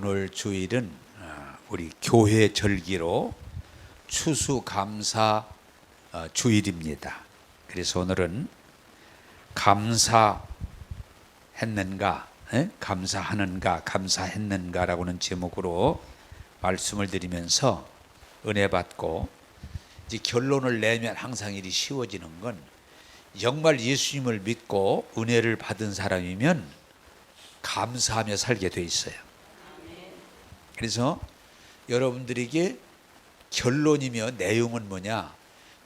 오늘 주일은 우리 교회 절기로 추수감사 주일입니다. 그래서 오늘은 감사했는가, 감사하는가, 감사했는가라고는 제목으로 말씀을 드리면서 은혜 받고, 이제 결론을 내면 항상 일이 쉬워지는 건 정말 예수님을 믿고 은혜를 받은 사람이면 감사하며 살게 돼 있어요. 그래서 여러분들에게 결론이며 내용은 뭐냐?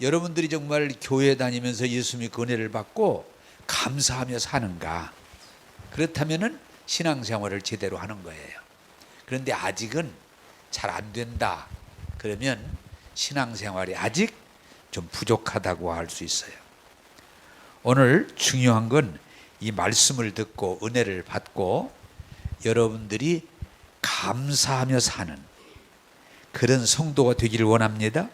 여러분들이 정말 교회 다니면서 예수 믿고 은혜를 받고 감사하며 사는가? 그렇다면은 신앙생활을 제대로 하는 거예요. 그런데 아직은 잘 안 된다. 그러면 신앙생활이 아직 좀 부족하다고 할 수 있어요. 오늘 중요한 건 이 말씀을 듣고 은혜를 받고 여러분들이 감사하며 사는 그런 성도가 되기를 원합니다.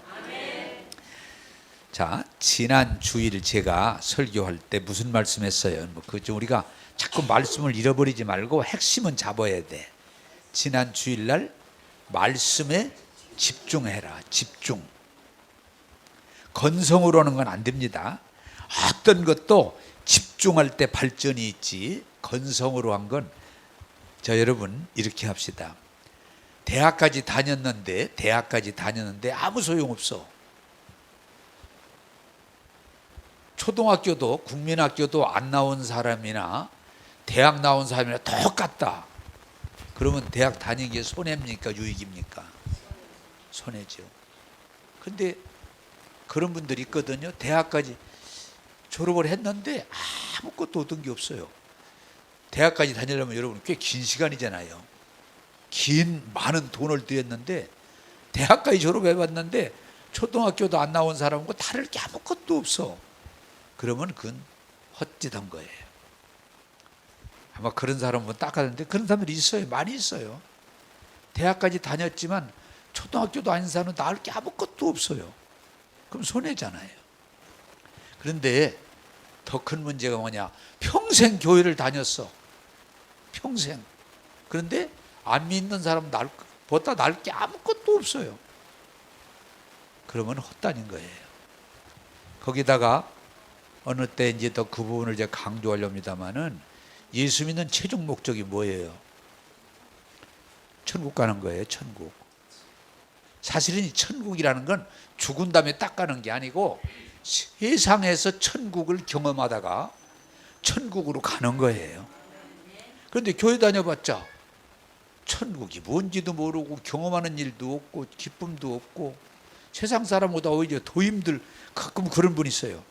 자, 지난 주일 제가 설교할 때 무슨 말씀했어요? 우리가 자꾸 말씀을 잃어버리지 말고 핵심은 잡아야 돼. 지난 주일날 말씀에 집중해라. 집중. 건성으로 하는 건 안 됩니다. 어떤 것도 집중할 때 발전이 있지, 건성으로 한 건, 여러분 이렇게 합시다. 대학까지 다녔는데 아무 소용없어. 초등학교도 국민학교도 안 나온 사람이나 대학 나온 사람이나 똑같다. 그러면 대학 다니는 게 손해입니까 유익입니까? 손해죠. 근데 그런 분들이 있거든요. 대학까지 졸업을 했는데 아무것도 얻은 게 없어요. 대학까지 다니려면 여러분 꽤 긴 시간이잖아요. 많은 돈을 들였는데 대학까지 졸업해봤는데 초등학교도 안 나온 사람하고 다를 게 아무것도 없어. 그러면 그건 헛짓한 거예요. 아마 그런 사람은 닦았는데 그런 사람들이 있어요. 많이 있어요. 대학까지 다녔지만 초등학교도 아닌 사람은 나을 게 아무것도 없어요. 그럼 손해잖아요. 그런데 더 큰 문제가 뭐냐? 평생 교회를 다녔어. 평생. 그런데 안 믿는 사람은 보다 나을 게 아무것도 없어요. 그러면 헛다닌 거예요. 거기다가 어느 때 이제 더 그 부분을 제가 강조하려 합니다만은 예수 믿는 최종 목적이 뭐예요? 천국 가는 거예요. 천국. 사실은 이 천국이라는 건 죽은 다음에 딱 가는 게 아니고 세상에서 천국을 경험하다가 천국으로 가는 거예요. 그런데 교회 다녀봤자 천국이 뭔지도 모르고 경험하는 일도 없고 기쁨도 없고 세상 사람보다 오히려 더 가끔 그런 분 있어요.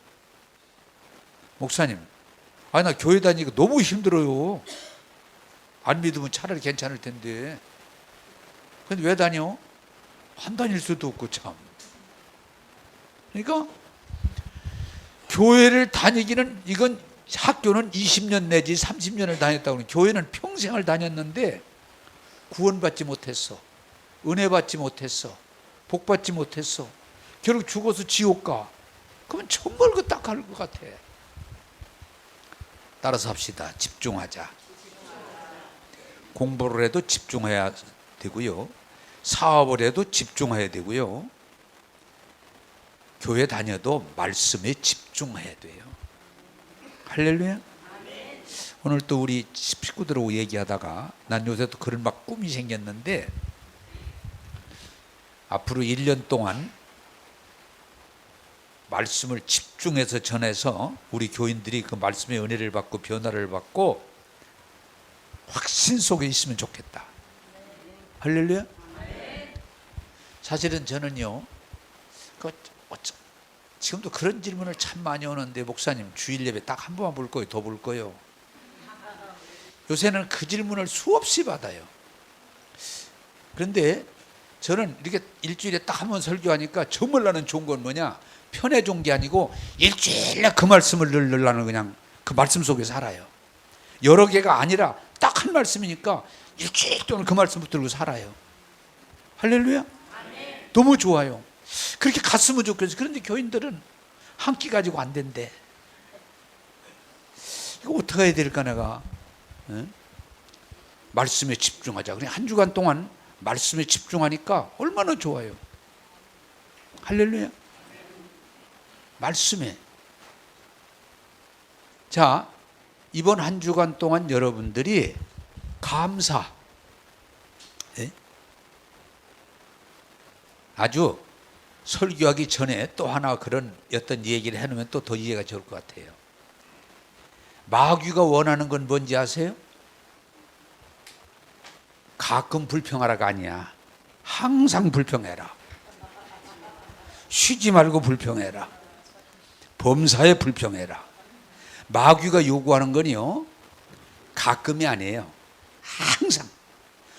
목사님, 나 교회 다니니까 너무 힘들어요. 안 믿으면 차라리 괜찮을 텐데. 근데 왜 다녀? 안 다닐 수도 없고 참. 그러니까 교회를 다니기는, 이건 학교는 20년 내지 30년을 다녔다고 하는, 교회는 평생을 다녔는데 구원받지 못했어. 은혜 받지 못했어. 복 받지 못했어. 결국 죽어서 지옥 가. 그러면 정말 그 딱 할 것 같아. 따라서 합시다. 집중하자. 공부를 해도 집중해야 되고요. 사업을 해도 집중해야 되고요. 교회 다녀도 말씀에 집중해야 돼요. 할렐루야. 오늘 또 우리 식구들하고 얘기하다가 난 요새 또 그런 막 꿈이 생겼는데, 앞으로 1년 동안 말씀을 집중해서 전해서 우리 교인들이 그 말씀의 은혜를 받고 변화를 받고 확신 속에 있으면 좋겠다. 할렐루야. 사실은 저는요, 지금도 그런 질문을 참 많이 오는데, 목사님 주일 예배 딱 한 번만 볼 거예요? 더 볼 거예요? 요새는 그 질문을 수없이 받아요. 그런데 저는 이렇게 일주일에 딱 한 번 설교하니까 정말 나는 좋은 건 뭐냐? 편해 좋은 게 아니고 일주일에 그 말씀을 늘 나는 그냥 그 말씀 속에 살아요. 여러 개가 아니라 딱 한 말씀이니까 일주일 동안 그 말씀 붙들고 살아요. 할렐루야. 너무 좋아요. 그렇게 갔으면 좋겠어요. 그런데 교인들은 한 끼 가지고 안 된대. 이거 어떻게 해야 될까 내가? 말씀에 집중하자. 그냥 한 주간 동안 말씀에 집중하니까 얼마나 좋아요. 할렐루야. 말씀에. 자, 이번 한 주간 동안 여러분들이 감사, 예? 아주 설교하기 전에 또 하나 그런 어떤 얘기를 해놓으면 또 더 이해가 좋을 것 같아요. 마귀가 원하는 건 뭔지 아세요? 가끔 불평하라가 아니야. 항상 불평해라. 쉬지 말고 불평해라. 범사에 불평해라. 마귀가 요구하는 건요, 가끔이 아니에요. 항상.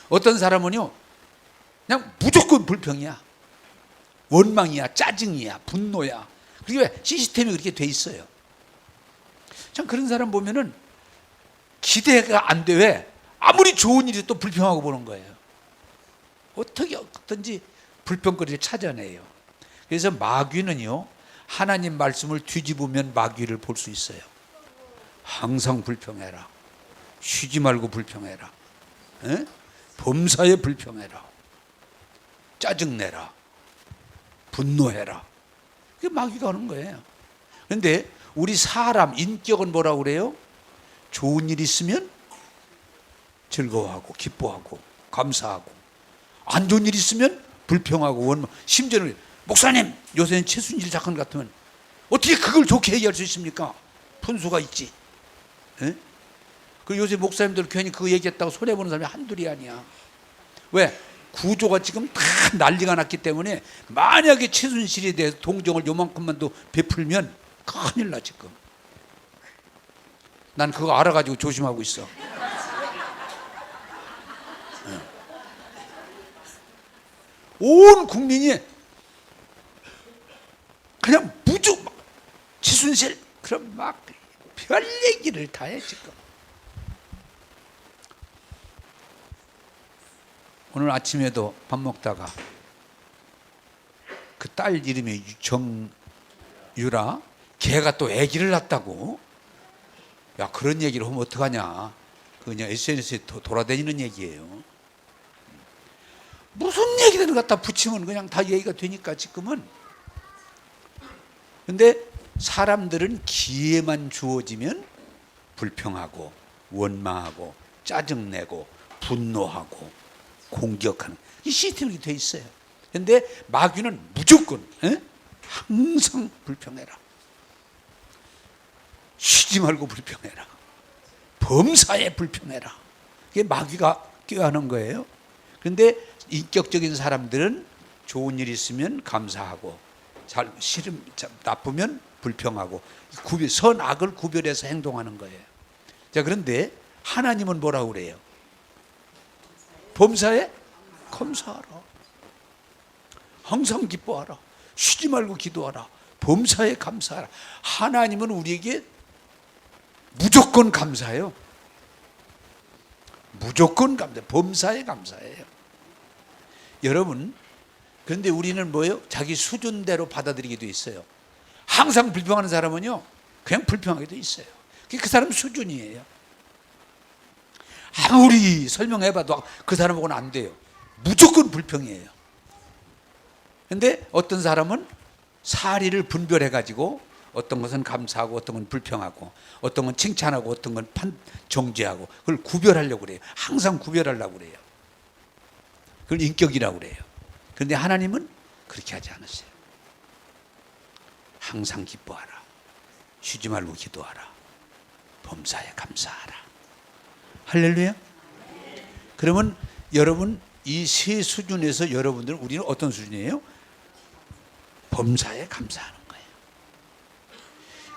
어떤 사람은요, 그냥 무조건 불평이야. 원망이야, 짜증이야, 분노야. 그게 왜? 시스템이 그렇게 돼 있어요. 참 그런 사람 보면은 기대가 안 돼. 왜? 아무리 좋은 일이 또 불평하고 보는 거예요. 어떻게든지 불평거리를 찾아내요. 그래서 마귀는요, 하나님 말씀을 뒤집으면 마귀를 볼 수 있어요. 항상 불평해라. 쉬지 말고 불평해라. 에? 범사에 불평해라. 짜증내라. 분노해라. 그게 마귀가 하는 거예요. 그런데 우리 사람 인격은 뭐라고 그래요? 좋은 일 있으면 즐거워하고 기뻐하고 감사하고, 안 좋은 일 있으면 불평하고 원망. 심지어는 목사님, 요새는 최순실 사건 같으면 어떻게 그걸 좋게 얘기할 수 있습니까? 분수가 있지. 에? 그 요새 목사님들 괜히 그거 얘기했다고 손해보는 사람이 한둘이 아니야. 왜? 구조가 지금 다 난리가 났기 때문에 만약에 최순실에 대해서 동정을 요만큼만 더 베풀면 큰일 나. 지금 난 그거 알아가지고 조심하고 있어. 온 국민이 그냥 무조건 최순실 그럼 막 별 얘기를 다 해. 지금 오늘 아침에도 밥 먹다가 그 딸 이름이 정유라, 걔가 또 아기를 낳았다고. 야, 그런 얘기를 하면 어떡하냐. 그냥 SNS에 돌아다니는 얘기예요. 무슨 얘기든 갖다 붙이면 그냥 다 얘기가 되니까 지금은. 근데 사람들은 기회만 주어지면 불평하고 원망하고 짜증내고 분노하고 공격하는 이 시스템이 돼 있어요. 그런데 마귀는 무조건 항상 불평해라. 쉬지 말고 불평해라. 범사에 불평해라. 이게 마귀가 꾀하는 거예요. 그런데 인격적인 사람들은 좋은 일이 있으면 감사하고, 싫음 나쁘면 불평하고, 선악을 구별해서 행동하는 거예요. 자, 그런데 하나님은 뭐라고 그래요? 범사에 감사하라. 항상 기뻐하라. 쉬지 말고 기도하라. 범사에 감사하라. 하나님은 우리에게 무조건 감사해요. 무조건 감사. 범사에 감사해요. 여러분, 그런데 우리는 뭐예요? 자기 수준대로 받아들이게 돼 있어요. 항상 불평하는 사람은요, 그냥 불평하게 돼 있어요. 그게 그 사람 수준이에요. 아무리 설명해봐도 그 사람하고는 안 돼요. 무조건 불평이에요. 그런데 어떤 사람은 사리를 분별해가지고 어떤 것은 감사하고 어떤 건 불평하고 어떤 건 칭찬하고 어떤 건 정죄하고, 그걸 구별하려고 그래요. 항상 구별하려고 그래요. 그걸 인격이라고 그래요. 그런데 하나님은 그렇게 하지 않으세요. 항상 기뻐하라. 쉬지 말고 기도하라. 범사에 감사하라. 할렐루야. 그러면 여러분, 이 세 수준에서 여러분들은, 우리는 어떤 수준이에요? 범사에 감사하는 거예요.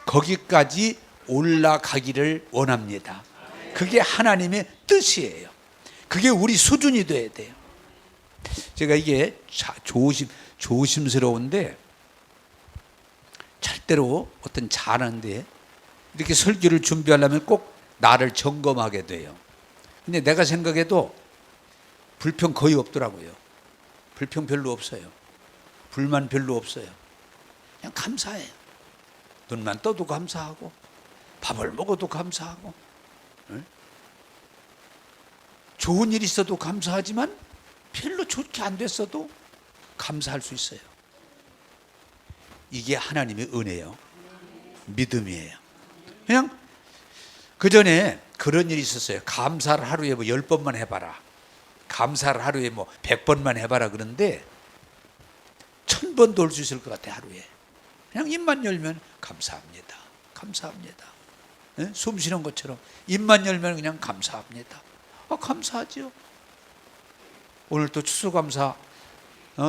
거기까지 올라가기를 원합니다. 그게 하나님의 뜻이에요. 그게 우리 수준이 돼야 돼요. 제가 이게 조심스러운데, 절대로 어떤 잘하는데 이렇게 설교를 준비하려면 꼭 나를 점검하게 돼요. 근데 내가 생각해도 불평 거의 없더라고요. 불평 별로 없어요. 불만 별로 없어요. 그냥 감사해요. 눈만 떠도 감사하고 밥을 먹어도 감사하고, 좋은 일이 있어도 감사하지만 별로 좋게 안 됐어도 감사할 수 있어요. 이게 하나님의 은혜요, 믿음이에요. 그냥 그 전에 그런 일이 있었어요. 감사를 하루에 뭐 10번만 해봐라, 감사를 하루에 뭐 100번만 해봐라. 그런데 1000번도 올 수 있을 것 같아. 하루에 그냥 입만 열면 감사합니다, 감사합니다. 네? 숨 쉬는 것처럼 입만 열면 그냥 감사합니다. 감사하죠. 오늘 또 추수감사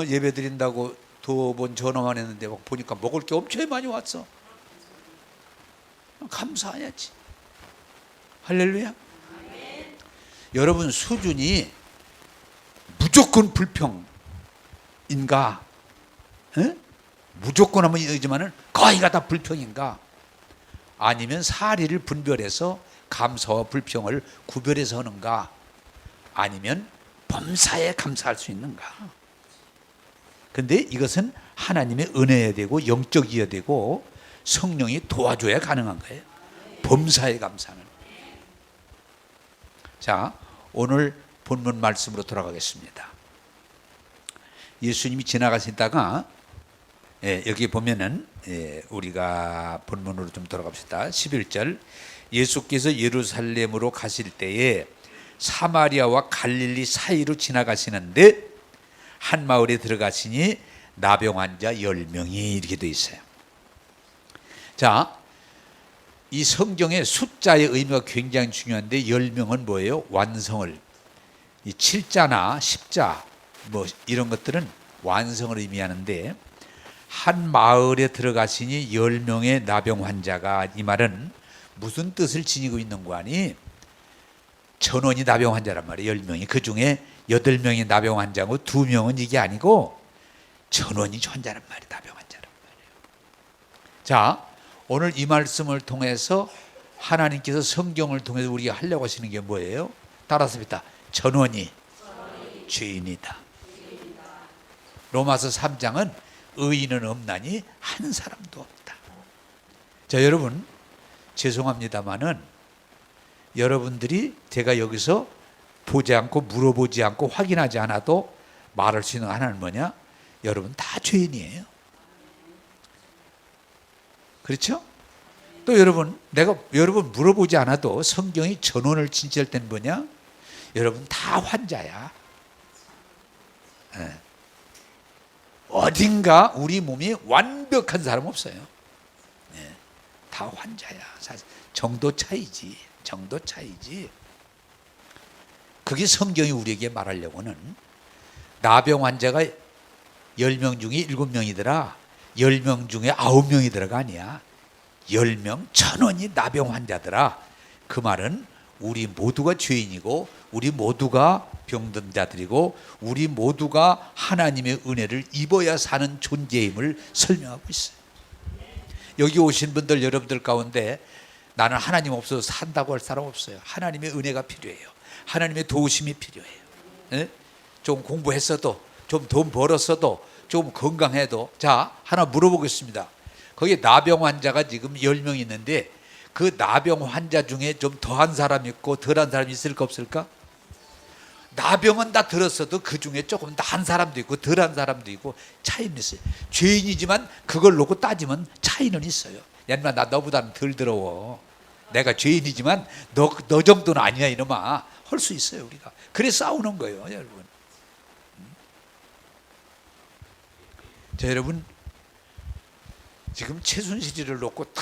예배 드린다고 2번 전화만 했는데 막 보니까 먹을 게 엄청 많이 왔어. 감사해야지. 할렐루야. 여러분 수준이 무조건 불평인가? 에? 무조건 하면 이지만은 거의가 다 불평인가? 아니면 사리를 분별해서 감사와 불평을 구별해서 하는가? 아니면 범사에 감사할 수 있는가? 근데 이것은 하나님의 은혜여야 되고 영적이어야 되고 성령이 도와줘야 가능한 거예요. 범사에 감사는. 자, 오늘 본문 말씀으로 돌아가겠습니다. 예수님이 지나가시다가 여기 보면은 우리가 본문으로 좀 돌아갑시다. 11절, 예수께서 예루살렘으로 가실 때에 사마리아와 갈릴리 사이로 지나가시는데 한 마을에 들어가시니 나병 환자 10명이 이렇게 되어 있어요. 자, 이 성경의 숫자의 의미가 굉장히 중요한데 10명은 뭐예요? 완성을, 이 7자나 10자 뭐 이런 것들은 완성을 의미하는데 한 마을에 들어가시니 10명의 나병 환자가, 이 말은 무슨 뜻을 지니고 있는 거 아니? 전원이 나병 환자란 말이에요. 10명이. 그 중에 8명이 나병 환자고 2명은 이게 아니고 전원이 환자란 말이에요. 나병 환자란 말이에요. 자, 오늘 이 말씀을 통해서 하나님께서 성경을 통해서 우리가 하려고 하시는 게 뭐예요? 따라서 봅니다. 전원이 죄인이다. 로마서 3장은 의인은 없나니 한 사람도 없다. 자, 여러분 죄송합니다마는 여러분들이 제가 여기서 보지 않고 물어보지 않고 확인하지 않아도 말할 수 있는 하나는 뭐냐? 여러분 다 죄인이에요. 그렇죠? 또 여러분, 내가 여러분 물어보지 않아도 성경이 전원을 진지할 때는 뭐냐? 여러분 다 환자야. 네. 어딘가 우리 몸이 완벽한 사람 없어요. 네. 다 환자야. 사실 정도 차이지. 정도 차이지. 그게 성경이 우리에게 말하려고는 나병 환자가 10명 중에 7명이더라. 10명 중에 9명이더라가 아니야. 10명 전원이 나병 환자더라. 그 말은 우리 모두가 죄인이고 우리 모두가 병든 자들이고 우리 모두가 하나님의 은혜를 입어야 사는 존재임을 설명하고 있어요. 여기 오신 분들 여러분들 가운데 나는 하나님 없어서 산다고 할 사람 없어요. 하나님의 은혜가 필요해요. 하나님의 도우심이 필요해요. 네? 좀 공부했어도 좀 돈 벌었어도 좀 건강해도. 자, 하나 물어보겠습니다. 거기 나병 환자가 지금 10명 있는데 그 나병 환자 중에 좀 더한 사람 있고 덜한 사람이 있을까 없을까? 나병은 다 들었어도 그 중에 조금 나은 사람도 있고 덜한 사람도 있고 차이는 있어요. 죄인이지만 그걸 놓고 따지면 차이는 있어요. 야, 나 너보다는 덜 더러워. 내가 죄인이지만 너 정도는 아니야 이놈아. 할 수 있어요 우리가. 그래서 싸우는 거예요 여러분. 자, 여러분 지금 최순실이를 놓고 다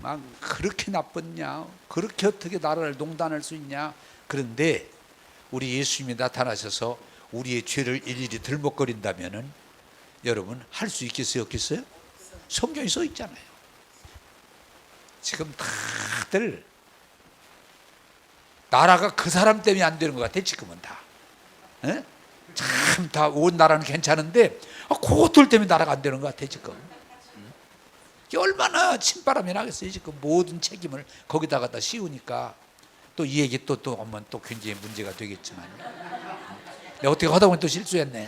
막 그렇게 나빴냐, 그렇게 어떻게 나라를 농단할 수 있냐. 그런데 우리 예수님이 나타나셔서 우리의 죄를 일일이 들먹거린다면은 여러분 할 수 있겠어요 없겠어요? 성경에 써 있잖아요. 지금 다들 나라가 그 사람 때문에 안 되는 것 같아 지금은 다. 참 다 온 나라는 괜찮은데 그것들 때문에 나라가 안 되는 것 같아 지금. 얼마나 침바람이 나겠어요 지금. 모든 책임을 거기다가 다 씌우니까 또 이 얘기 또 하면 또 굉장히 문제가 되겠지만 내가 어떻게 하다 보니 또 실수했네.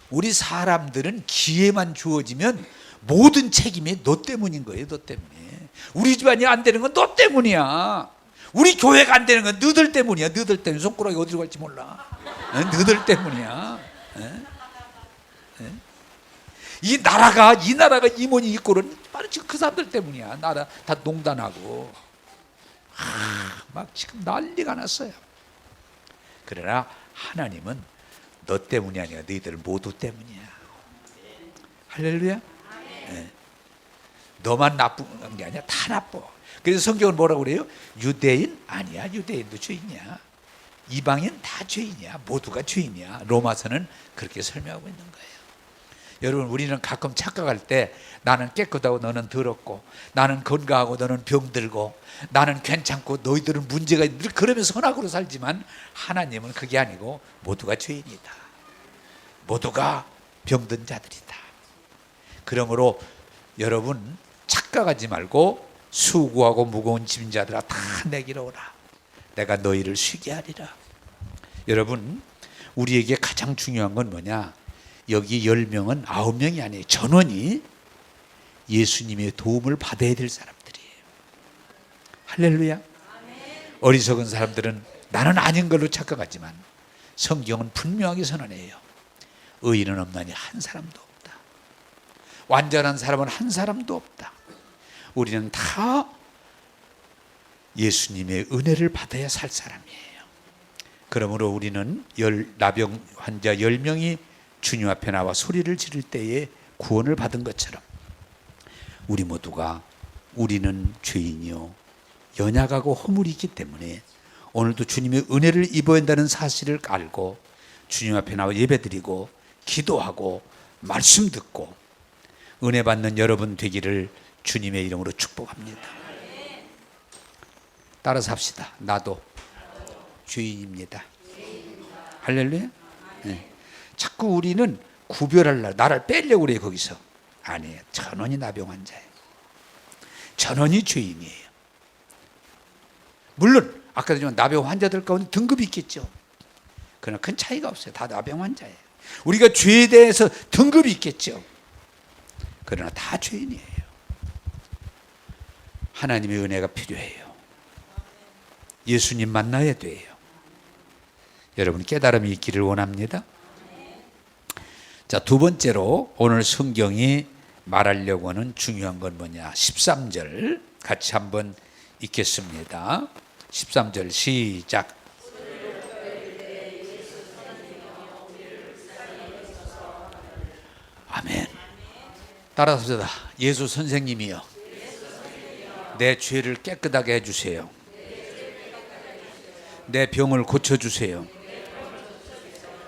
우리 사람들은 기회만 주어지면 모든 책임이 너 때문인 거예요. 너 때문에. 우리 집안이 안 되는 건 너 때문이야. 우리 교회가 안 되는 건 너희들 때문이야. 너희들 때문에. 손가락이 어디로 갈지 몰라. 너희들 때문이야. 이 나라가 임원이 있고는 바로 지금 그 사람들 때문이야. 나라 다 농단하고 막 지금 난리가 났어요. 그러나 하나님은 너 때문이 아니야. 너희들 모두 때문이야. 할렐루야. 너만 나쁜 게 아니야. 다 나빠. 그래서 성경은 뭐라고 그래요? 유대인 아니야. 유대인도 죄인이야. 이방인 다 죄인이야. 모두가 죄인이야. 로마서는 그렇게 설명하고 있는 거예요. 여러분, 우리는 가끔 착각할 때 나는 깨끗하고 너는 더럽고, 나는 건강하고 너는 병들고, 나는 괜찮고 너희들은 문제가 있는, 그러면서 선악으로 살지만 하나님은 그게 아니고 모두가 죄인이다. 모두가 병든 자들이다. 그러므로 여러분 착각하지 말고 수고하고 무거운 짐진 자들아 다 내게로 오라. 내가 너희를 쉬게 하리라. 여러분, 우리에게 가장 중요한 건 뭐냐? 여기 10명은 9명이 아니에요. 전원이 예수님의 도움을 받아야 될 사람들이에요. 할렐루야. 어리석은 사람들은 나는 아닌 걸로 착각하지만 성경은 분명하게 선언해요. 의인은 없나니 한 사람도 없다. 완전한 사람은 한 사람도 없다. 우리는 다 예수님의 은혜를 받아야 살 사람이에요. 그러므로 우리는 나병 환자 10명이 주님 앞에 나와 소리를 지를 때에 구원을 받은 것처럼 우리 모두가 우리는 죄인이요 연약하고 허물이 있기 때문에 오늘도 주님의 은혜를 입어야 한다는 사실을 알고 주님 앞에 나와 예배드리고 기도하고 말씀 듣고 은혜 받는 여러분 되기를 주님의 이름으로 축복합니다. 따라서 합시다. 나도 죄인입니다. 할렐루야. 네. 자꾸 우리는 구별하려고 나를 빼려고 그래요. 거기서 아니에요. 전원이 나병 환자예요. 전원이 죄인이에요. 물론 아까도 얘기했지만 나병 환자들 가운데 등급이 있겠죠. 그러나 큰 차이가 없어요. 다 나병 환자예요. 우리가 죄에 대해서 등급이 있겠죠. 그러나 다 죄인이에요. 하나님의 은혜가 필요해요. 예수님 만나야 돼요. 여러분 깨달음이 있기를 원합니다. 자, 두 번째로 오늘 성경이 말하려고 하는 중요한 건 뭐냐? 13절 같이 한번 읽겠습니다. 13절 시작. 아멘. 따라서 합시다. 예수 선생님이여, 내 죄를 깨끗하게 해주세요. 내 병을 고쳐주세요.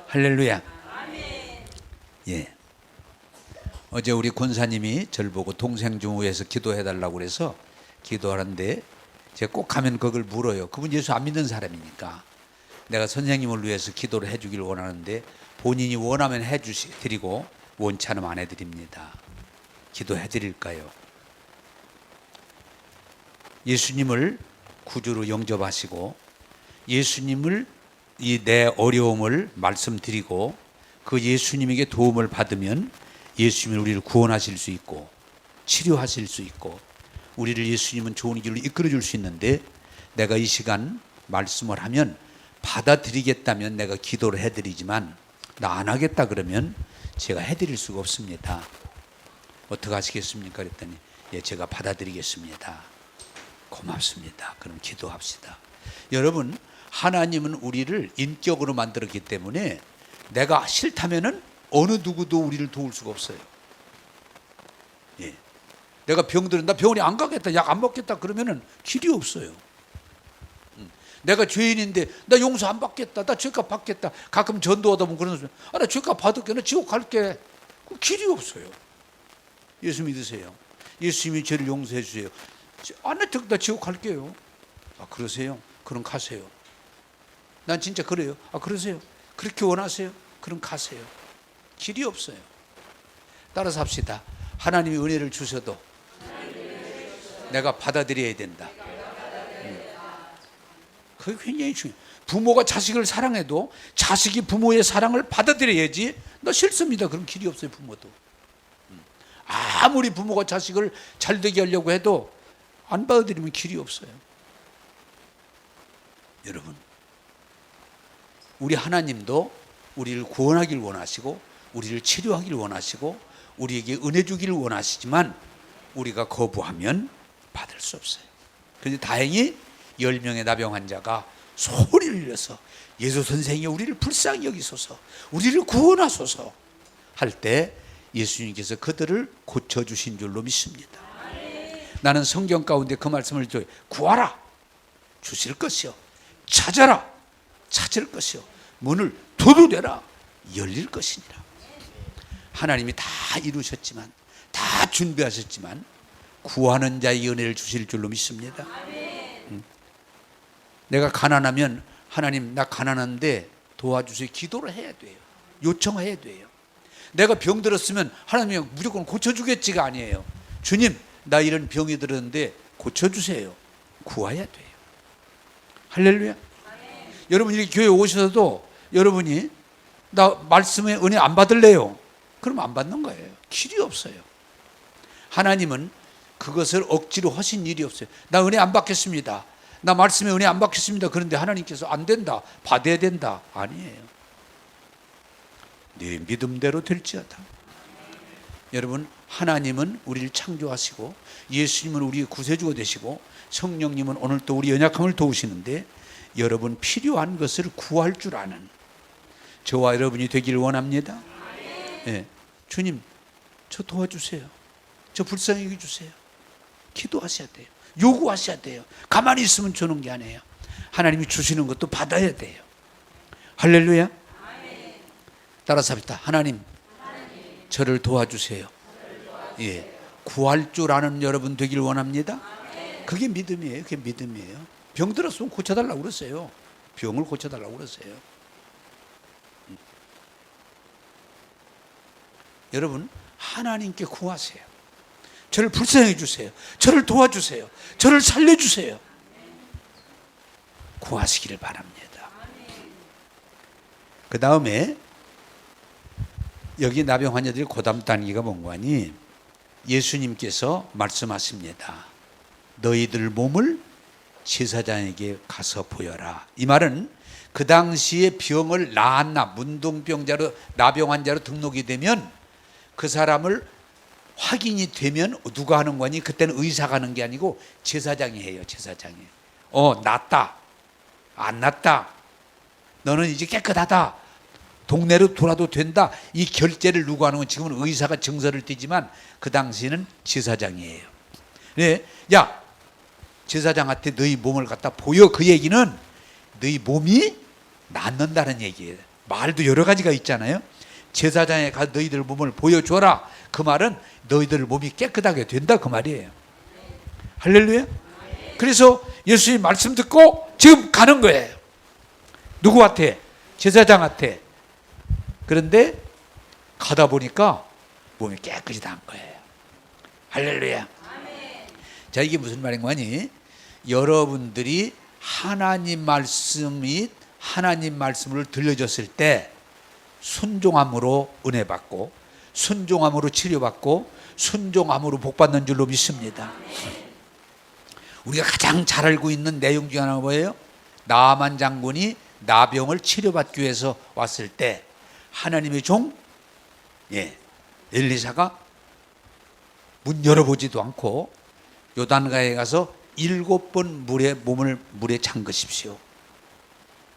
할렐루야. 예. 어제 우리 권사님이 저를 보고 동생 좀 위해서 기도해달라고 그래서 기도하는데 제가 꼭 가면 그걸 물어요. 그분 예수 안 믿는 사람이니까 내가 선생님을 위해서 기도를 해주길 원하는데 본인이 원하면 해드리고 원치 않으면 안 해드립니다. 기도해드릴까요? 예수님을 구주로 영접하시고 예수님을 이 내 어려움을 말씀드리고 그 예수님에게 도움을 받으면 예수님은 우리를 구원하실 수 있고 치료하실 수 있고 우리를 예수님은 좋은 길로 이끌어 줄 수 있는데 내가 이 시간 말씀을 하면 받아들이겠다면 내가 기도를 해드리지만 나 안 하겠다 그러면 제가 해드릴 수가 없습니다. 어떻게 하시겠습니까? 그랬더니 예, 제가 받아들이겠습니다. 고맙습니다. 그럼 기도합시다. 여러분, 하나님은 우리를 인격으로 만들었기 때문에 내가 싫다면은 어느 누구도 우리를 도울 수가 없어요. 예. 내가 병들은 나 병원에 안 가겠다, 약 안 먹겠다 그러면은 길이 없어요. 내가 죄인인데 나 용서 안 받겠다, 나 죄값 받겠다. 가끔 전도하다 보면 그런 소리, 나 죄값 받을게, 나 지옥 갈게. 그 길이 없어요. 예수 믿으세요. 예수님이 죄를 용서해 주세요. 나 지옥 갈게요. 그러세요? 그럼 가세요. 난 진짜 그래요. 그러세요? 그렇게 원하세요? 그럼 가세요. 길이 없어요. 따라서 합시다. 하나님이 은혜를 주셔도 내가 받아들여야 된다. 그게 굉장히 중요해요. 부모가 자식을 사랑해도 자식이 부모의 사랑을 받아들여야지. 나 싫습니다. 그럼 길이 없어요. 부모도. 아무리 부모가 자식을 잘되게 하려고 해도 안 받아들이면 길이 없어요. 여러분, 우리 하나님도 우리를 구원하길 원하시고 우리를 치료하길 원하시고 우리에게 은혜 주기를 원하시지만 우리가 거부하면 받을 수 없어요. 그런데 다행히 10명의 나병 환자가 소리를 내서 예수 선생이 우리를 불쌍히 여기소서, 우리를 구원하소서 할 때 예수님께서 그들을 고쳐주신 줄로 믿습니다. 나는 성경 가운데 그 말씀을 줘요. 구하라, 주실 것이요. 찾아라, 찾을 것이요. 문을 두드려라, 열릴 것이니라. 하나님이 다 이루셨지만, 다 준비하셨지만 구하는 자의 은혜를 주실 줄로 믿습니다. 내가 가난하면 하나님 나 가난한데 도와주세요 기도를 해야 돼요. 요청해야 돼요. 내가 병들었으면 하나님이 무조건 고쳐주겠지가 아니에요. 주님 나 이런 병이 들었는데 고쳐주세요. 구해야 돼요. 할렐루야. 여러분 이렇게 교회 오셔도 여러분이 나 말씀에 은혜 안 받을래요? 그럼 안 받는 거예요. 길이 없어요. 하나님은 그것을 억지로 하신 일이 없어요. 나 은혜 안 받겠습니다. 나 말씀에 은혜 안 받겠습니다. 그런데 하나님께서 안 된다, 받아야 된다. 아니에요. 네 믿음대로 될지어다. 여러분 하나님은 우리를 창조하시고 예수님은 우리의 구세주가 되시고 성령님은 오늘 또 우리 연약함을 도우시는데 여러분 필요한 것을 구할 줄 아는 저와 여러분이 되기를 원합니다. 네. 주님 저 도와주세요. 저 불쌍히 여겨주세요. 기도하셔야 돼요. 요구하셔야 돼요. 가만히 있으면 주는 게 아니에요. 하나님이 주시는 것도 받아야 돼요. 할렐루야. 따라서 합시다. 하나님 저를 도와주세요. 예, 구할 줄 아는 여러분 되길 원합니다. 그게 믿음이에요. 그게 믿음이에요. 병 들었으면 고쳐달라고 그랬어요. 병을 고쳐달라고 그랬어요. 여러분 하나님께 구하세요. 저를 불쌍히 주세요. 저를 도와주세요. 저를 살려주세요. 구하시기를 바랍니다. 그 다음에 여기 나병 환자들이 고담 단계가 뭔가니 예수님께서 말씀하십니다. 너희들 몸을 제사장에게 가서 보여라. 이 말은 그 당시에 병을 나았나 문둥병자로 나병 환자로 등록이 되면 그 사람을 확인이 되면 누가 하는 거니? 그때는 의사가 하는 게 아니고 제사장이 해요. 제사장이. 낫다. 안 낫다. 너는 이제 깨끗하다. 동네로 돌아도 된다. 이 결제를 누가 하는 건 지금은 의사가 증서를 띄지만 그 당시에는 제사장이에요. 네, 야 제사장한테 너희 몸을 갖다 보여. 그 얘기는 너희 몸이 낫는다는 얘기예요. 말도 여러 가지가 있잖아요. 제사장에 가서 너희들 몸을 보여줘라. 그 말은 너희들 몸이 깨끗하게 된다 그 말이에요. 할렐루야. 그래서 예수님 말씀 듣고 지금 가는 거예요. 누구한테? 제사장한테. 그런데 가다 보니까 몸이 깨끗이 난 거예요. 할렐루야. 자, 이게 무슨 말인 거니? 여러분들이 하나님 말씀이 하나님 말씀을 들려줬을 때 순종함으로 은혜 받고 순종함으로 치료받고 순종함으로 복받는 줄로 믿습니다. 우리가 가장 잘 알고 있는 내용 중에 하나가 뭐예요? 나아만 장군이 나병을 치료받기 위해서 왔을 때 하나님의 종 엘리사가 문 열어보지도 않고 요단강에 가서 7번 몸을 물에 잠그십시오.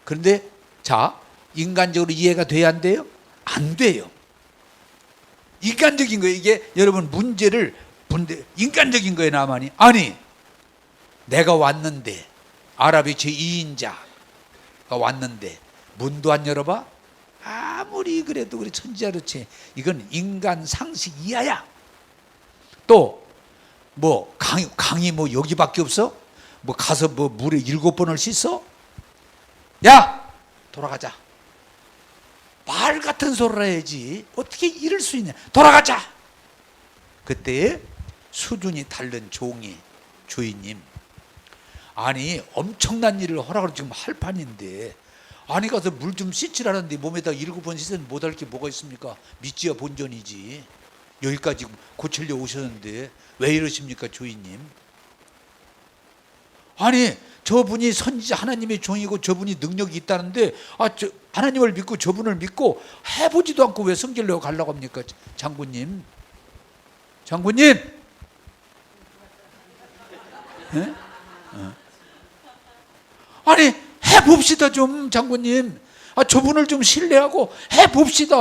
그런데 자 인간적으로 이해가 돼야 안 돼요? 안 돼요. 인간적인 거예요. 이게 여러분 문제를 인간적인 거예요. 나만이 아니 내가 왔는데 아랍의 제2인자가 왔는데 문도 안 열어봐? 아무리 그래도 그래 천지자로치 이건 인간 상식 이하야. 또 뭐 강이 뭐 여기밖에 없어? 뭐 가서 뭐 물에 7번을 씻어? 야 돌아가자. 말 같은 소리를 해야지 어떻게 이럴 수 있냐. 돌아가자. 그때 수준이 다른 종이 주인님 아니 엄청난 일을 허락을 지금 할 판인데 아니 가서 물 좀 씻으라는데 몸에다 7번 씻으면 못할 게 뭐가 있습니까? 믿지야 본전이지. 여기까지 고치려 오셨는데 왜 이러십니까 주인님? 아니 저분이 선지자 하나님의 종이고 저분이 능력이 있다는데 하나님을 믿고 저분을 믿고 해보지도 않고 왜 성결로 가려고 합니까? 장군님 네? 아니 해봅시다 좀 장군님. 저분을 좀 신뢰하고 해봅시다.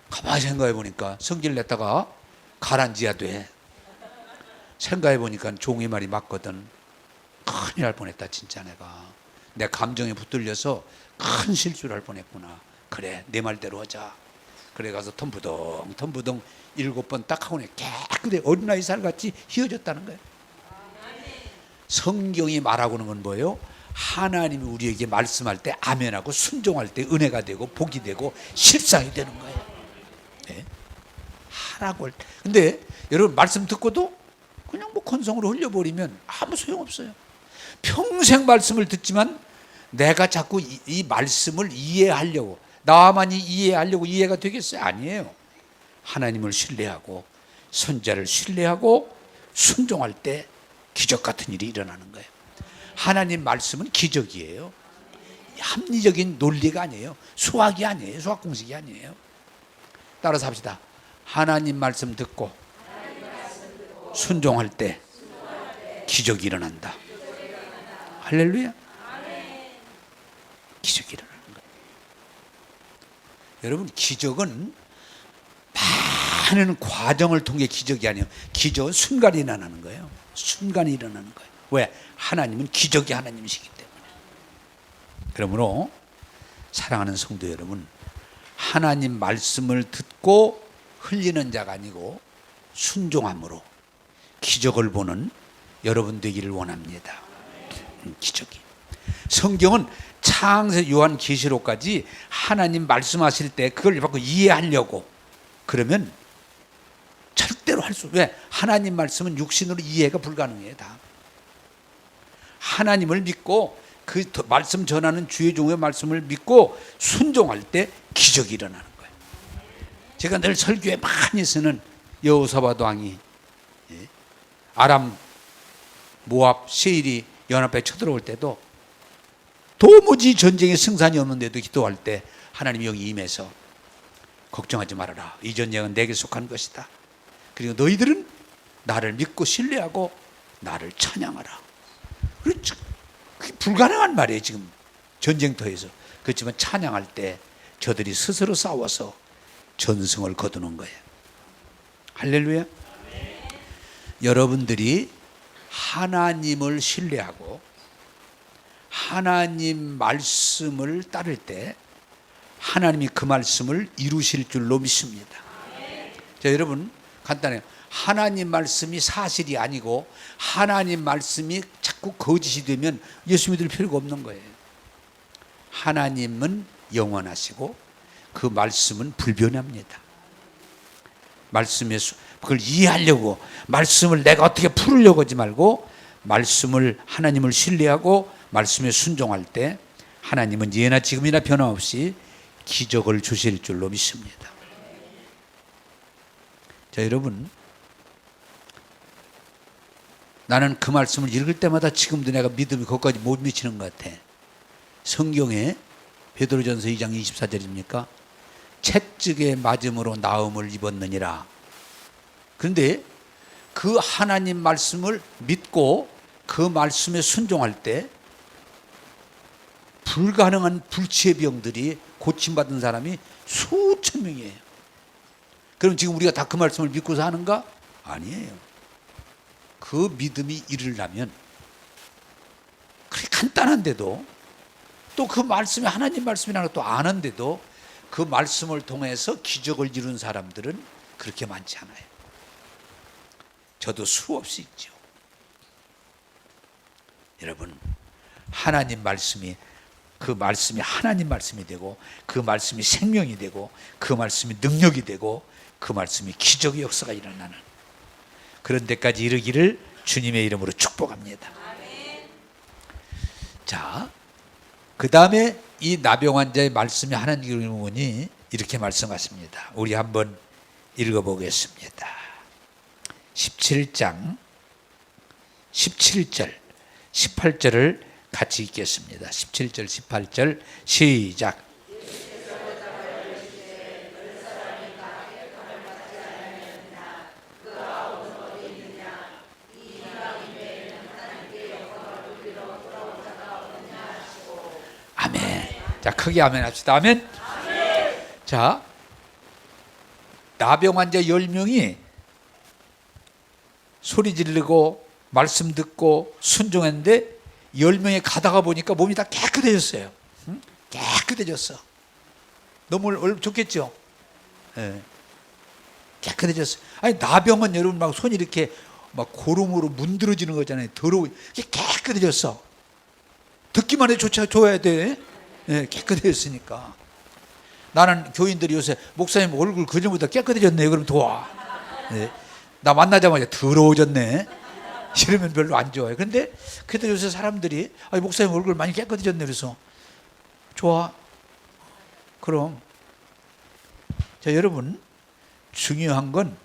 가만히 생각해 보니까 성질 냈다가 가라앉아야 돼. 생각해 보니까 종이 말이 맞거든. 큰일 날 뻔했다 진짜. 내 감정에 붙들려서 큰 실수를 할 뻔했구나. 그래 내 말대로 하자. 그래 가서 텀부덩 7번 딱 하고 깨끗이 어린아이 살같이 휘어졌다는 거예요. 성경이 말하고는 건 뭐예요? 하나님이 우리에게 말씀할 때 아멘하고 순종할 때 은혜가 되고 복이 되고 실상이 되는 거예요. 네? 하라고 할 때. 근데 여러분 말씀 듣고도 그냥 건성으로 흘려버리면 아무 소용없어요. 평생 말씀을 듣지만 내가 자꾸 이 말씀을 이해하려고 나만이 이해하려고 이해가 되겠어요? 아니에요. 하나님을 신뢰하고 선자를 신뢰하고 순종할 때 기적 같은 일이 일어나는 거예요. 하나님 말씀은 기적이에요. 합리적인 논리가 아니에요. 수학이 아니에요. 수학 공식이 아니에요. 따라서 합시다. 하나님 말씀 듣고 순종할 때 기적이 일어난다. 할렐루야. 기적이 일어나는 거예요. 여러분 기적은 많은 과정을 통해 기적이 아니에요. 기적은 순간에 일어나는 거예요. 순간에 일어나는 거예요. 왜? 하나님은 기적이 하나님이시기 때문에. 그러므로 사랑하는 성도 여러분, 하나님 말씀을 듣고 흘리는 자가 아니고 순종함으로 기적을 보는 여러분 되기를 원합니다. 기적이. 성경은 창세 요한 계시록까지 하나님 말씀하실 때 그걸 받고 이해하려고 그러면 절대로 할 수. 왜? 하나님 말씀은 육신으로 이해가 불가능해요. 다. 하나님을 믿고 그 말씀 전하는 주의 종의 말씀을 믿고 순종할 때 기적이 일어나는 거예요. 제가 늘 설교에 많이 쓰는 여호사밧 왕이 아람, 모압, 세일이 연합에 쳐들어올 때도 도무지 전쟁에 승산이 없는데도 기도할 때 하나님이 여기 임해서 걱정하지 말아라. 이 전쟁은 내게 속한 것이다. 그리고 너희들은 나를 믿고 신뢰하고 나를 찬양하라. 그렇죠. 그게 불가능한 말이에요. 지금 전쟁터에서. 그렇지만 찬양할 때 저들이 스스로 싸워서 전승을 거두는 거예요. 할렐루야. 여러분들이 하나님을 신뢰하고 하나님 말씀을 따를 때 하나님이 그 말씀을 이루실 줄로 믿습니다. 자, 여러분 간단해요. 하나님 말씀이 사실이 아니고 하나님 말씀이 자꾸 거짓이 되면 예수 믿을 필요가 없는 거예요. 하나님은 영원하시고 그 말씀은 불변합니다. 말씀에 그걸 이해하려고 말씀을 내가 어떻게 풀으려고 하지 말고 말씀을 하나님을 신뢰하고 말씀에 순종할 때 하나님은 예나 지금이나 변함없이 기적을 주실 줄로 믿습니다. 자, 여러분 나는 그 말씀을 읽을 때마다 지금도 내가 믿음이 거기까지 못 미치는 것 같아. 성경에 베드로전서 2장 24절입니까? 채찍에 맞음으로 나음을 입었느니라. 그런데 그 하나님 말씀을 믿고 그 말씀에 순종할 때 불가능한 불치의 병들이 고침받은 사람이 수천 명이에요. 그럼 지금 우리가 다 그 말씀을 믿고서 하는가? 아니에요. 그 믿음이 이르려면 그렇게 간단한데도 또 그 말씀이 하나님 말씀이라는 것도 아는데도 그 말씀을 통해서 기적을 이룬 사람들은 그렇게 많지 않아요. 저도 수없이 있죠. 여러분 하나님 말씀이 그 말씀이 하나님 말씀이 되고 그 말씀이 생명이 되고 그 말씀이 능력이 되고 그 말씀이 기적의 역사가 일어나는 그런 데까지 이르기를 주님의 이름으로 축복합니다. 자, 그 다음에 이 나병 환자의 말씀이 하나님 의문이 이렇게 말씀하십니다. 우리 한번 읽어보겠습니다. 17장 17절 18절을 같이 읽겠습니다. 17절 18절 시작. 아멘. 자, 크게 아멘 합시다. 아멘. 자, 나병 환자 10명이 소리 지르고 말씀 듣고 순종했는데 10명이 가다가 보니까 몸이 다 깨끗해졌어요. 응? 깨끗해졌어. 너무 좋겠죠? 네. 깨끗해졌어요. 아니, 나병은 여러분 막 손이 이렇게 막 고름으로 문드러지는 거잖아요. 더러워. 깨끗해졌어. 듣기만 해도 줘야 돼. 네, 깨끗해졌으니까. 나는 교인들이 요새 목사님 얼굴 그전보다 깨끗해졌네. 그럼 도와. 네. 나 만나자마자 더러워졌네. 이러면 별로 안 좋아요. 근데 그래도 요새 사람들이 목사님 얼굴 많이 깨끗해졌네. 그래서 좋아. 그럼 자, 여러분, 중요한 건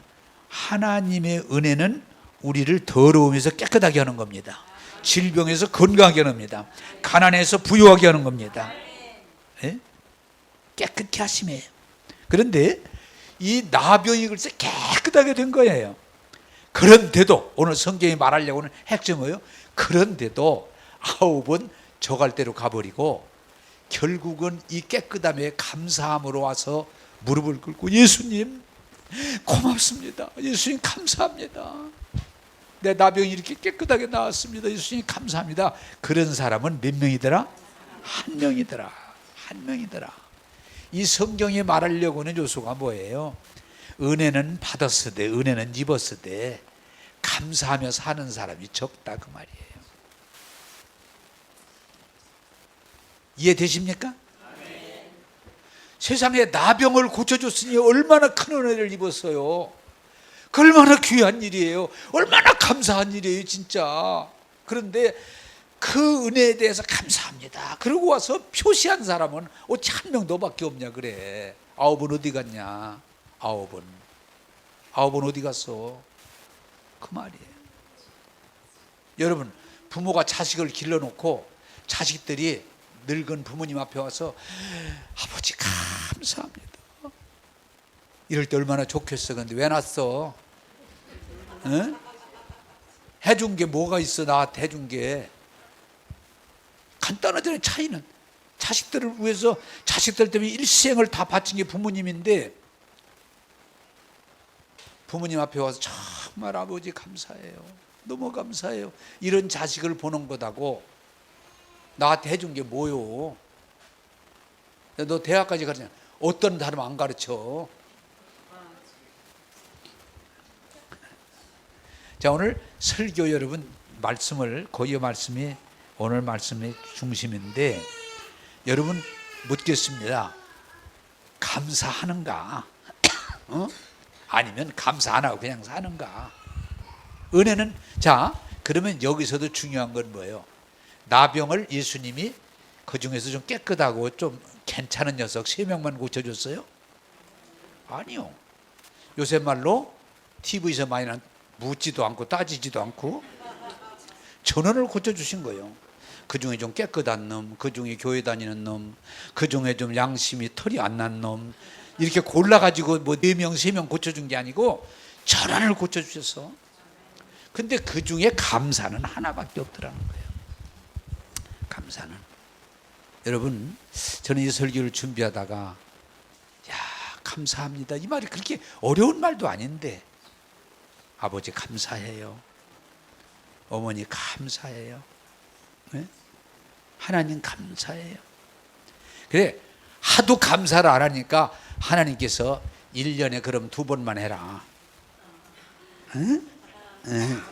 하나님의 은혜는 우리를 더러움에서 깨끗하게 하는 겁니다. 질병에서 건강하게 하는 겁니다. 가난해서 부유하게 하는 겁니다. 네? 깨끗게 하심이에요. 그런데 이 나병이 글쎄 깨끗하게 된 거예요. 그런데도 오늘 성경이 말하려고 하는 핵심은 뭐예요? 그런데도 9번 저갈대로 가버리고 결국은 이 깨끗함에 감사함으로 와서 무릎을 꿇고 예수님 고맙습니다. 예수님 감사합니다. 내 나병이 이렇게 깨끗하게 나왔습니다. 예수님 감사합니다. 그런 사람은 몇 명이더라? 한 명이더라. 한 명이더라. 이 성경이 말하려고 하는 요소가 뭐예요? 은혜는 받았으되 은혜는 입었으되 감사하며 사는 사람이 적다, 그 말이에요. 이해되십니까? 네. 세상에 나병을 고쳐줬으니 얼마나 큰 은혜를 입었어요. 그 얼마나 귀한 일이에요. 얼마나 감사한 일이에요, 진짜. 그런데 그 은혜에 대해서 감사합니다. 그러고 와서 표시한 사람은 어찌 한 명 너밖에 없냐 그래. 9은 어디 갔냐? 9은 어디 갔어? 그 말이에요. 여러분, 부모가 자식을 길러놓고 자식들이 늙은 부모님 앞에 와서 아버지 감사합니다 이럴 때 얼마나 좋겠어. 근데 왜 낳았어? 응? 해준 게 뭐가 있어? 나한테 해준 게 간단하잖아요. 차이는 자식들을 위해서 자식들 때문에 일생을 다 바친 게 부모님인데 부모님 앞에 와서 정말 아버지 감사해요. 너무 감사해요. 이런 자식을 보는 것하고 나한테 해준 게 뭐요? 너 대학까지 가르치냐? 어떤 사람 안 가르쳐? 자, 오늘 설교 여러분 말씀을 고유 말씀이 오늘 말씀의 중심인데 여러분 묻겠습니다. 감사하는가? 아니면 감사 안 하고 그냥 사는가? 은혜는 자, 그러면 여기서도 중요한 건 뭐예요? 나병을 예수님이 그 중에서 좀 깨끗하고 좀 괜찮은 녀석 3명만 고쳐줬어요? 아니요. 요새 말로 TV에서 많이 난 묻지도 않고 따지지도 않고 전원을 고쳐주신 거예요. 그 중에 좀 깨끗한 놈, 그 중에 교회 다니는 놈, 그 중에 좀 양심이 털이 안 난 놈, 이렇게 골라가지고 뭐 4명, 3명 고쳐준 게 아니고 전원을 고쳐주셔서. 근데 그 중에 감사는 하나밖에 없더라는 거예요. 감사는. 여러분, 저는 이 설교를 준비하다가 야, 감사합니다. 이 말이 그렇게 어려운 말도 아닌데 아버지 감사해요. 어머니 감사해요. 네? 하나님 감사해요. 그래, 하도 감사를 안 하니까 하나님께서 1년에 그럼 2번만 해라. 응? 응.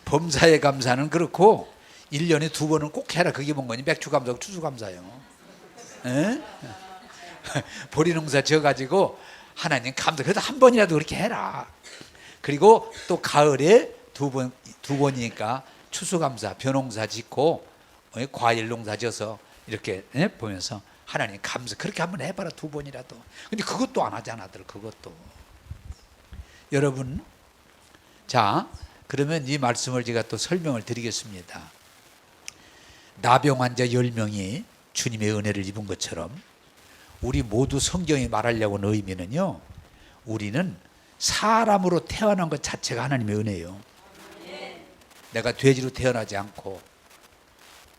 범사의 감사는 그렇고 1년에 2번은 꼭 해라. 그게 뭔 거니? 맥주감사하고 추수감사요. 보리농사 지어가지고 하나님 감사, 그래도 한 번이라도 그렇게 해라. 그리고 또 가을에 두 번이니까 추수감사, 벼농사 짓고 과일 농사 지어서 이렇게 보면서 하나님 감사, 그렇게 한번 해봐라. 2번이라도. 근데 그것도 안 하잖아들. 그것도. 여러분, 자, 그러면 이 말씀을 제가 또 설명을 드리겠습니다. 나병 환자 10명이 주님의 은혜를 입은 것처럼 우리 모두 성경이 말하려고 하는 의미는요, 우리는 사람으로 태어난 것 자체가 하나님의 은혜예요. 내가 돼지로 태어나지 않고,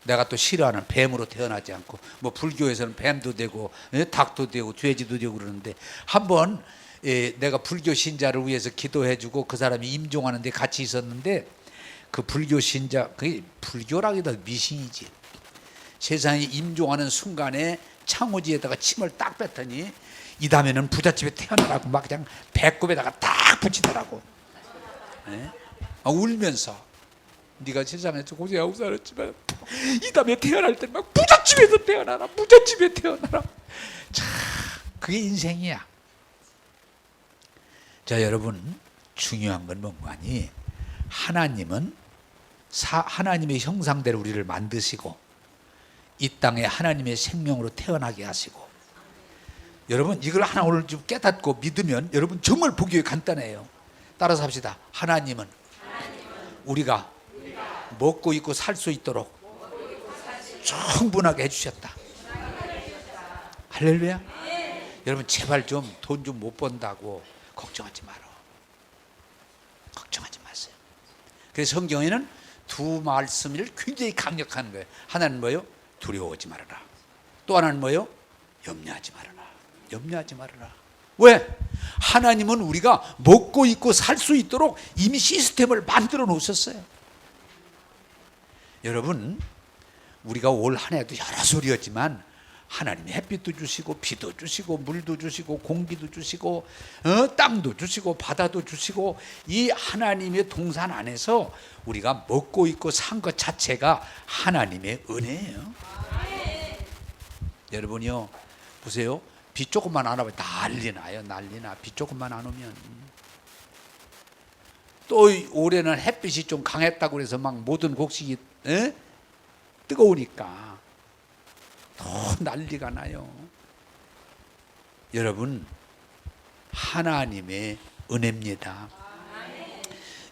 내가 또 싫어하는 뱀으로 태어나지 않고, 뭐 불교에서는 뱀도 되고 닭도 되고 돼지도 되고 그러는데, 한번 내가 불교 신자를 위해서 기도해주고 그 사람이 임종하는데 같이 있었는데, 그 불교 신자, 그게 불교라기보다 미신이지, 세상에 임종하는 순간에 창호지에다가 침을 딱 뱉더니 이 다음에는 부잣집에 태어나라고 막 그냥 배꼽에다가 딱 붙이더라고. 울면서 네가 세상에서 고생하고 살았지만 이 다음에 태어날 때 막 부잣집에서 태어나라, 부잣집에 태어나라. 참, 그게 인생이야. 자, 여러분, 중요한 건 뭔가니, 하나님은 하나님의 형상대로 우리를 만드시고 이 땅에 하나님의 생명으로 태어나게 하시고, 여러분 이걸 하나 오늘 좀 깨닫고 믿으면 여러분 정말 보기 간단해요. 따라서 합시다. 하나님은 우리가 먹고 입고 살 수 있도록 충분하게 해주셨다. 할렐루야. 여러분 제발 좀 돈 좀 못 번다고 걱정하지 마라. 걱정하지 마세요. 그래서 성경에는 두 말씀을 굉장히 강력한 거예요. 하나는 뭐예요? 두려워하지 말아라. 또 하나는 뭐예요? 염려하지 말아라. 염려하지 말아라. 왜? 하나님은 우리가 먹고 입고 살 수 있도록 이미 시스템을 만들어 놓으셨어요. 여러분, 우리가 올 한 해도 여러 소리였지만 하나님이 햇빛도 주시고 비도 주시고 물도 주시고 공기도 주시고 땅도 주시고 바다도 주시고, 이 하나님의 동산 안에서 우리가 먹고 입고 산 것 자체가 하나님의 은혜예요. 여러분이요, 보세요. 비 조금만 안 오면 난리 나요. 난리 나. 비 조금만 안 오면. 또 올해는 햇빛이 좀 강했다고 그래서 막 모든 곡식이 뜨거우니까 더 난리가 나요. 여러분, 하나님의 은혜입니다.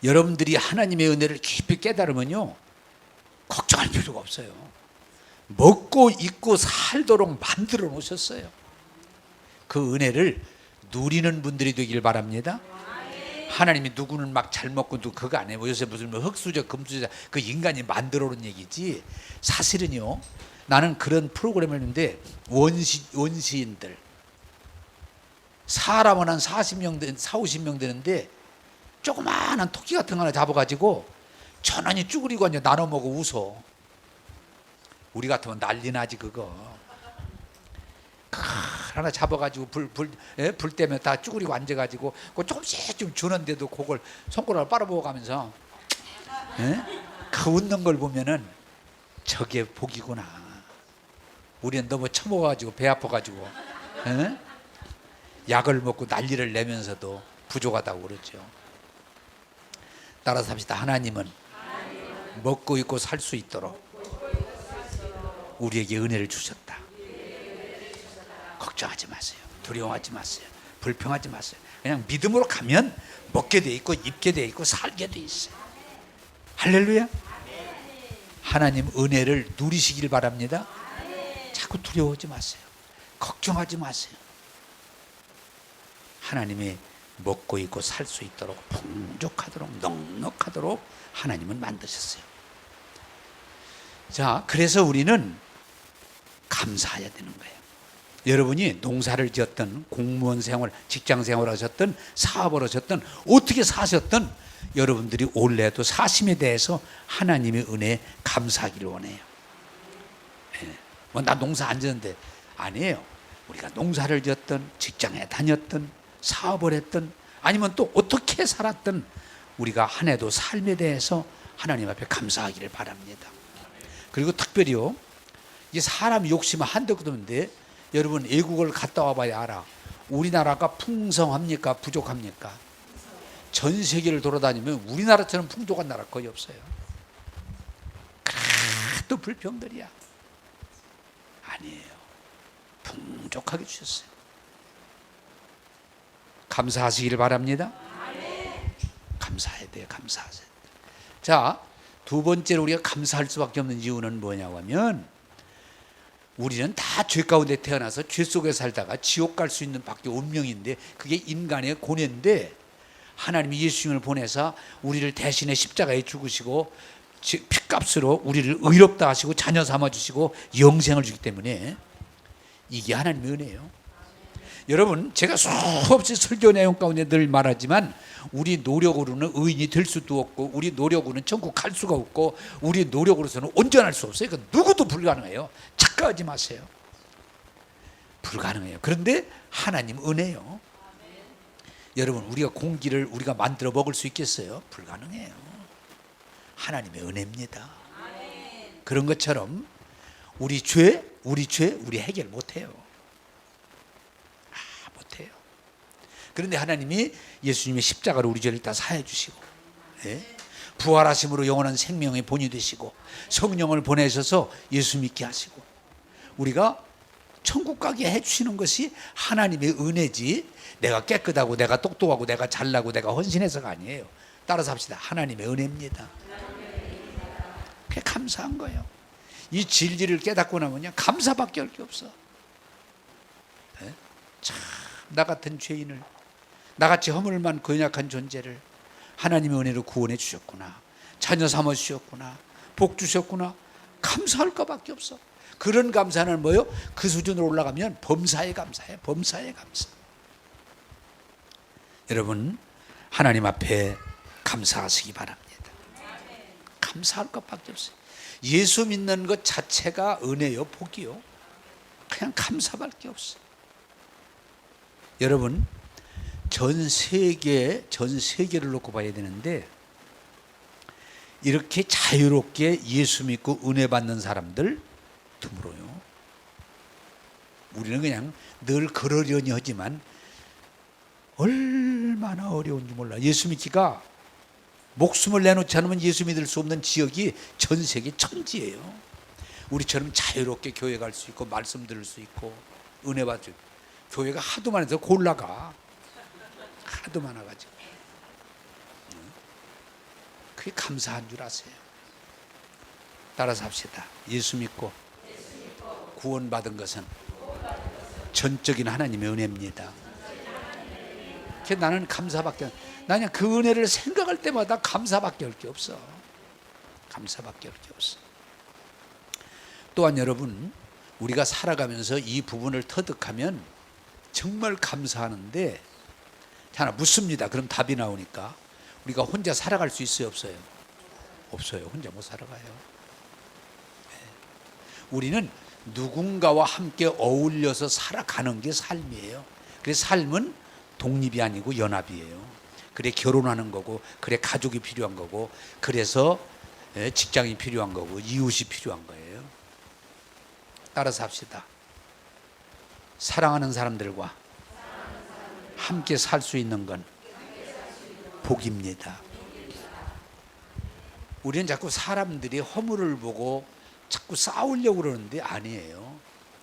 여러분들이 하나님의 은혜를 깊이 깨달으면요, 걱정할 필요가 없어요. 먹고 입고 살도록 만들어 놓으셨어요. 그 은혜를 누리는 분들이 되길 바랍니다. 하나님이 누구는 막 잘 먹고 누구 그거 안 해요. 요새 무슨 흑수저 금수저 그 인간이 만들어 놓은 얘기지. 사실은요, 나는 그런 프로그램을 했는데 원시인들 사람은 한 40-50명 되는데 조그마한 토끼 같은 거 하나 잡아가지고 천원이 쭈그리고 이제 나눠 먹어. 웃어. 우리 같으면 난리 나지 그거. 하나 잡아가지고 불 때문에 다 쭈그리고 앉아가지고 그거 조금씩 좀 주는데도 그걸 손가락을 빨아먹어가면서 그 웃는 걸 보면은 저게 복이구나. 우리는 너무 처먹어가지고 배 아파가지고 약을 먹고 난리를 내면서도 부족하다고 그러죠. 따라서 합시다. 하나님은 먹고 입고 살 수 있도록 우리에게 은혜를 주셨다. 걱정하지 마세요. 두려워하지 마세요. 불평하지 마세요. 그냥 믿음으로 가면 먹게 돼 있고 입게 돼 있고 살게 돼 있어요. 할렐루야. 하나님 은혜를 누리시길 바랍니다. 자꾸 두려워하지 마세요. 걱정하지 마세요. 하나님이 먹고 입고 살 수 있도록 풍족하도록 넉넉하도록 하나님은 만드셨어요. 자, 그래서 우리는 감사해야 되는 거예요. 여러분이 농사를 지었든 공무원 생활, 직장 생활을 하셨든 사업을 하셨든 어떻게 사셨든 여러분들이 올해도 사심에 대해서 하나님의 은혜에 감사하기를 원해요. 나 농사 안 지었는데 아니에요. 우리가 농사를 지었든 직장에 다녔든 사업을 했든 아니면 또 어떻게 살았든 우리가 한 해도 삶에 대해서 하나님 앞에 감사하기를 바랍니다. 그리고 특별히요, 이 사람 욕심은 한도 없는데 여러분 외국을 갔다 와봐야 알아. 우리나라가 풍성합니까? 부족합니까? 전 세계를 돌아다니면 우리나라처럼 풍족한 나라 거의 없어요. 또 불평들이야. 아니에요. 풍족하게 주셨어요. 감사하시기를 바랍니다. 감사해야 돼요. 감사하세요. 자, 두 번째로 우리가 감사할 수밖에 없는 이유는 뭐냐고 하면 우리는 다 죄 가운데 태어나서 죄 속에 살다가 지옥 갈 수 있는 밖에 운명인데 그게 인간의 고뇌인데 하나님이 예수님을 보내서 우리를 대신에 십자가에 죽으시고 피값으로 우리를 의롭다 하시고 자녀 삼아주시고 영생을 주기 때문에 이게 하나님의 은혜예요. 여러분, 제가 수없이 설교 내용 가운데 늘 말하지만 우리 노력으로는 의인이 될 수도 없고 우리 노력으로는 천국 갈 수가 없고 우리 노력으로서는 온전할 수 없어요. 그 누구도 불가능해요. 착각하지 마세요. 불가능해요. 그런데 하나님 은혜요. 여러분, 우리가 공기를 우리가 만들어 먹을 수 있겠어요? 불가능해요. 하나님의 은혜입니다. 그런 것처럼 우리 죄 우리 해결 못해요. 못해요. 그런데 하나님이 예수님의 십자가로 우리 죄를 다 사해 주시고, 부활하심으로 영원한 생명의 본이 되시고 성령을 보내셔서 예수 믿게 하시고 우리가 천국 가게 해주시는 것이 하나님의 은혜지 내가 깨끗하고 내가 똑똑하고 내가 잘나고 내가 헌신해서가 아니에요. 따라서 합시다. 하나님의 은혜입니다. 그게 감사한 거예요. 이 진리를 깨닫고 나면요 감사밖에 할 게 없어. 참, 나 같은 죄인을, 나같이 허물 많고 연약한 존재를 하나님의 은혜로 구원해 주셨구나, 자녀 삼아 주셨구나, 복 주셨구나. 감사할 것밖에 없어. 그런 감사는 뭐예요? 그 수준으로 올라가면 범사에 감사해. 범사에 감사. 여러분, 하나님 앞에 감사하시기 바랍니다. 감사할 것밖에 없어요. 예수 믿는 것 자체가 은혜요, 복이요. 그냥 감사밖에 없어요. 여러분, 전 세계를 놓고 봐야 되는데 이렇게 자유롭게 예수 믿고 은혜 받는 사람들 드물어요. 우리는 그냥 늘 그러려니 하지만 얼마나 어려운지 몰라. 예수 믿기가 목숨을 내놓지 않으면 예수 믿을 수 없는 지역이 전 세계 천지예요. 우리처럼 자유롭게 교회 갈 수 있고 말씀 들을 수 있고 은혜 받을 수 있고 교회가 하도 많아서 골라가. 하도 많아가지고. 그게 감사한 줄 아세요. 따라서 합시다. 예수 믿고 구원받은 것은 전적인 하나님의 은혜입니다. 나는 감사밖에, 나는 그 은혜를 생각할 때마다 감사밖에 할 게 없어. 감사밖에 할 게 없어. 또한 여러분, 우리가 살아가면서 이 부분을 터득하면 정말 감사하는데 하나 묻습니다. 그럼 답이 나오니까 우리가 혼자 살아갈 수 있어요, 없어요? 없어요. 혼자 못 살아가요. 우리는 누군가와 함께 어울려서 살아가는 게 삶이에요. 그래서 삶은 독립이 아니고 연합이에요. 그래 결혼하는 거고, 그래 가족이 필요한 거고, 그래서 직장이 필요한 거고, 이웃이 필요한 거예요. 따라서 합시다. 사랑하는 사람들과 함께 살 수 있는 건 복입니다. 우리는 자꾸 사람들이 허물을 보고 자꾸 싸우려고 그러는데 아니에요.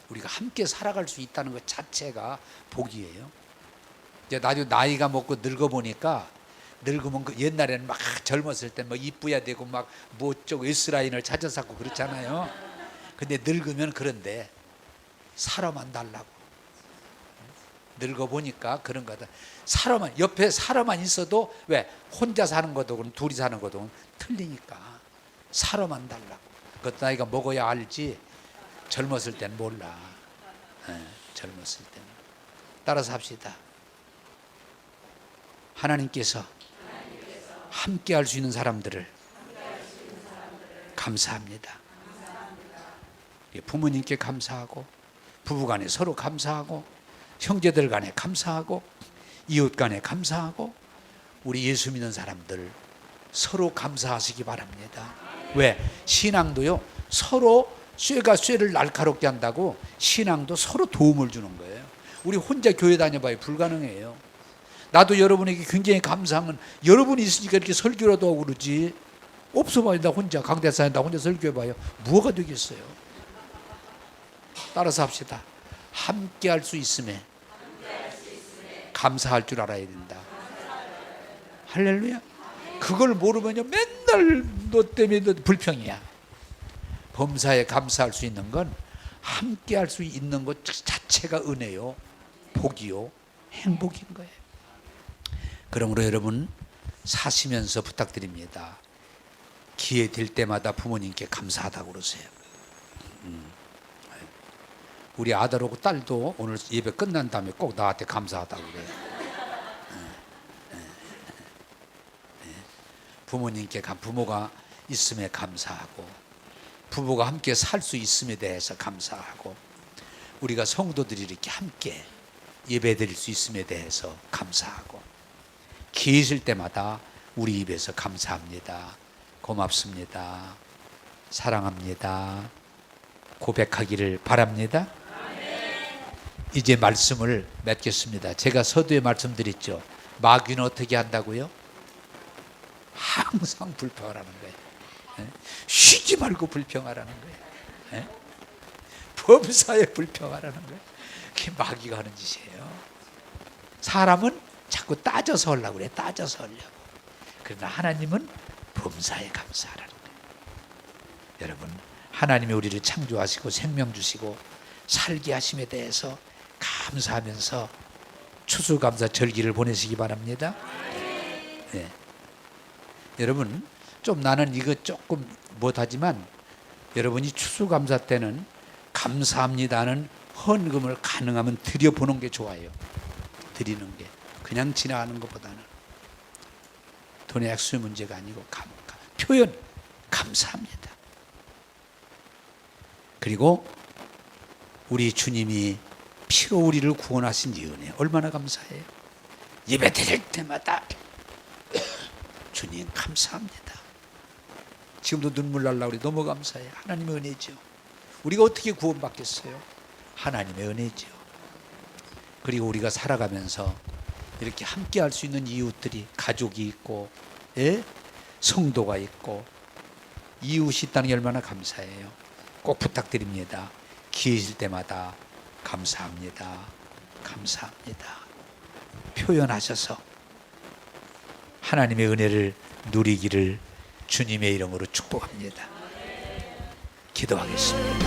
우리가 함께 살아갈 수 있다는 것 자체가 복이에요. 이제 나도 나이가 먹고 늙어보니까, 늙으면 옛날에는 막 젊었을 때 뭐 이쁘야 되고 막 뭐 쪽 S라인을 찾아 찾고 그렇잖아요. 근데 늙으면 그런데 사람만 달라고. 늙어보니까 그런 거다. 사람만, 옆에 사람만 있어도 왜 혼자 사는 것도 그럼 둘이 사는 것도 틀리니까 사람만 달라고. 그것도 나이가 먹어야 알지 젊었을 땐 몰라. 젊었을 때는. 따라서 합시다. 하나님께서 함께 할 수 있는 사람들을 감사합니다. 부모님께 감사하고, 부부간에 서로 감사하고, 형제들 간에 감사하고, 이웃 간에 감사하고, 우리 예수 믿는 사람들 서로 감사하시기 바랍니다. 왜? 신앙도요, 서로 쇠가 쇠를 날카롭게 한다고 신앙도 서로 도움을 주는 거예요. 우리 혼자 교회 다녀봐요. 불가능해요. 나도 여러분에게 굉장히 감사한 건 여러분이 있으니까 이렇게 설교라도 하고 그러지. 없어봐요. 나 혼자 강대사에 나 혼자 설교해봐요. 뭐가 되겠어요? 따라서 합시다. 함께 할 수 있음에 감사할 줄 알아야 된다. 할렐루야. 그걸 모르면요 맨날 맨날 너 때문에 너 불평이야. 범사에 감사할 수 있는 건 함께 할 수 있는 것 자체가 은혜요, 복이요, 행복인 거예요. 그러므로 여러분 사시면서 부탁드립니다. 기회 될 때마다 부모님께 감사하다고 그러세요. 우리 아들하고 딸도 오늘 예배 끝난 다음에 꼭 나한테 감사하다고 그래요. 부모님께 부모가 있음에 감사하고, 부모가 함께 살 수 있음에 대해서 감사하고, 우리가 성도들이 이렇게 함께 예배 드릴 수 있음에 대해서 감사하고, 기회 있을 때마다 우리 입에서 감사합니다, 고맙습니다, 사랑합니다 고백하기를 바랍니다. 이제 말씀을 맺겠습니다. 제가 서두에 말씀드렸죠. 마귀는 어떻게 한다고요? 항상 불평하라는 거예요. 쉬지 말고 불평하라는 거예요. 범사에 불평하라는 거예요. 그게 마귀가 하는 짓이에요. 사람은 자꾸 따져서 하려고 그래. 따져서 하려고. 그러나 하나님은 범사에 감사하라는 거예요. 여러분, 하나님이 우리를 창조하시고 생명 주시고 살게 하심에 대해서 감사하면서 추수감사 절기를 보내시기 바랍니다. 네. 여러분, 좀 나는 이거 조금 못하지만 여러분이 추수감사 때는 감사합니다는 헌금을 가능하면 드려보는 게 좋아요. 드리는 게 그냥 지나가는 것보다는. 돈의 액수의 문제가 아니고 표현, 감사합니다. 그리고 우리 주님이 피로 우리를 구원하신 이 은혜 얼마나 감사해요. 예배 드릴 때마다 주님 감사합니다. 지금도 눈물 날라 우리 너무 감사해요. 하나님의 은혜죠. 우리가 어떻게 구원받겠어요? 하나님의 은혜죠. 그리고 우리가 살아가면서 이렇게 함께 할 수 있는 이웃들이, 가족이 있고, 성도가 있고, 이웃이 있다는 게 얼마나 감사해요. 꼭 부탁드립니다. 기회 있을 때마다 감사합니다, 감사합니다 표현하셔서 하나님의 은혜를 누리기를 주님의 이름으로 축복합니다. 기도하겠습니다.